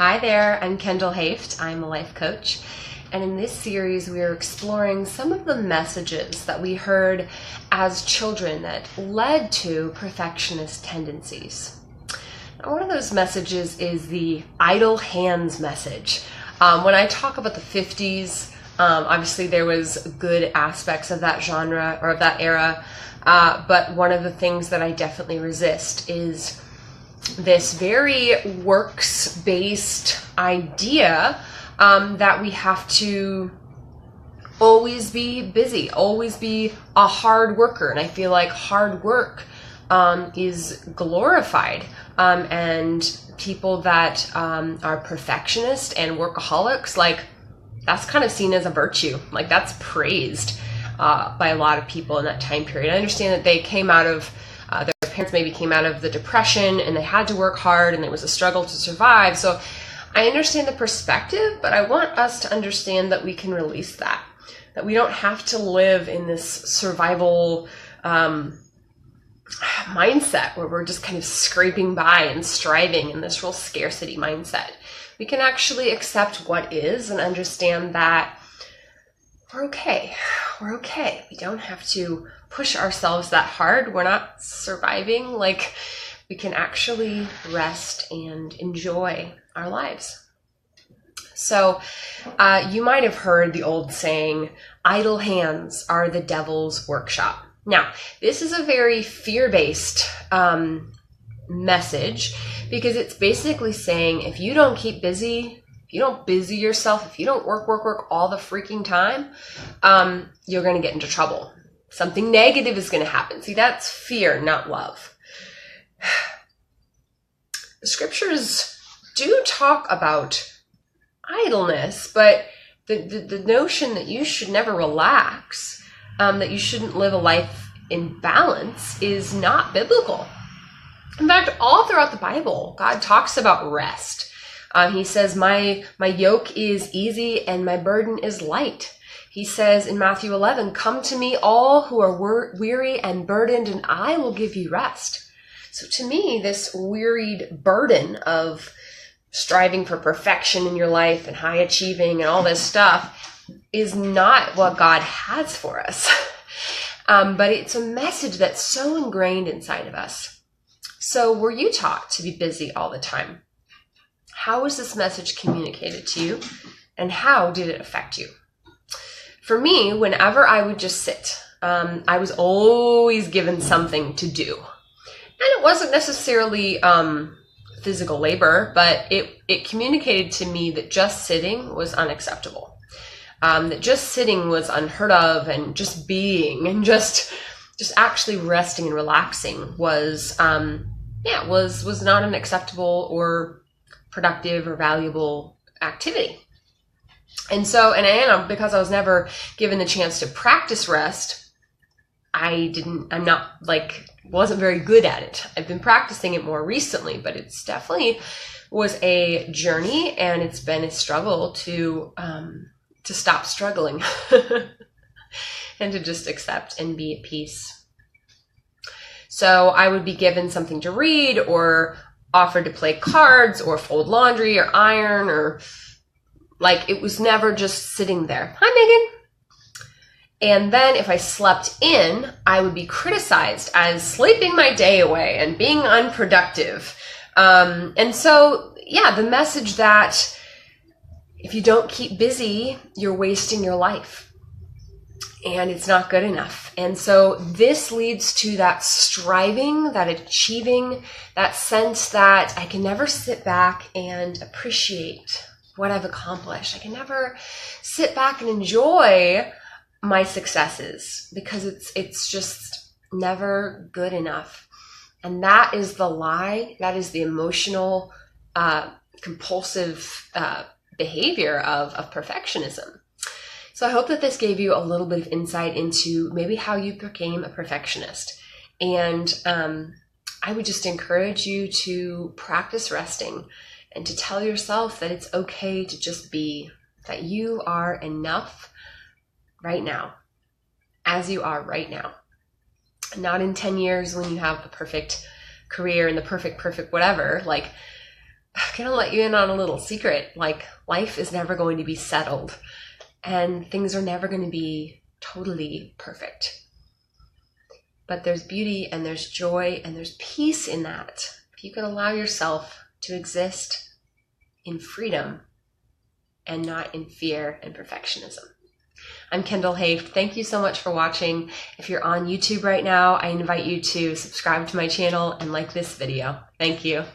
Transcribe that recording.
Hi there, I'm Kendall Hoeft. I'm a life coach. And in this series, we are exploring some of the messages that we heard as children that led to perfectionist tendencies. Now, one of those messages is the idle hands message. When I talk about the 50s, obviously there was good aspects of that genre or of that era. But one of the things that I definitely resist is this very works-based idea that we have to always be busy, always be a hard worker. And I feel like hard work is glorified. And people that are perfectionists and workaholics, like that's kind of seen as a virtue. Like that's praised by a lot of people in that time period. I understand that they came out of their parents maybe came out of the Depression and they had to work hard and it was a struggle to survive. So I understand the perspective, but I want us to understand that we can release that we don't have to live in this survival mindset where we're just kind of scraping by and striving in this real scarcity mindset. We can actually accept what is and understand that we're okay. We're okay. We don't have to push ourselves that hard. We're not surviving. Like, we can actually rest and enjoy our lives. So you might have heard the old saying, idle hands are the devil's workshop. Now, this is a very fear-based message because it's basically saying if you don't keep busy, if you don't busy yourself, if you don't work all the freaking time, you're going to get into trouble. Something negative is going to happen. See, that's fear, not love. The scriptures do talk about idleness, but the notion that you should never relax, that you shouldn't live a life in balance is not biblical. In fact, all throughout the Bible, God talks about rest. He says, my yoke is easy and my burden is light. He says in Matthew 11, come to me all who are weary and burdened and I will give you rest. So to me, this wearied burden of striving for perfection in your life and high achieving and all this stuff is not what God has for us. But it's a message that's so ingrained inside of us. So were you taught to be busy all the time? How was this message communicated to you, and how did it affect you? For me, whenever I would just sit, I was always given something to do. And it wasn't necessarily physical labor, but it communicated to me that just sitting was unacceptable. That just sitting was unheard of, and just being and just actually resting and relaxing was not an acceptable or productive or valuable activity. And so, because I was never given the chance to practice rest, wasn't very good at it. I've been practicing it more recently, but it's definitely was a journey, and it's been a struggle to stop struggling and to just accept and be at peace. So I would be given something to read or offered to play cards or fold laundry or iron, or like it was never just sitting there. Hi, Megan. And then if I slept in, I would be criticized as sleeping my day away and being unproductive. And so, the message that if you don't keep busy, you're wasting your life. And it's not good enough. And so this leads to that striving, that achieving, that sense that I can never sit back and appreciate what I've accomplished. I can never sit back and enjoy my successes because it's just never good enough. And that is the lie. That is the emotional, compulsive behavior of perfectionism. So I hope that this gave you a little bit of insight into maybe how you became a perfectionist. And I would just encourage you to practice resting and to tell yourself that it's okay to just be, that you are enough right now, as you are right now. Not in 10 years when you have the perfect career and the perfect whatever. Like, I'm gonna let you in on a little secret. Like, life is never going to be settled, and things are never going to be totally perfect. But there's beauty and there's joy and there's peace in that. If you can allow yourself to exist in freedom and not in fear and perfectionism. I'm Kendall Hoeft. Thank you so much for watching. If you're on YouTube right now, I invite you to subscribe to my channel and like this video. Thank you.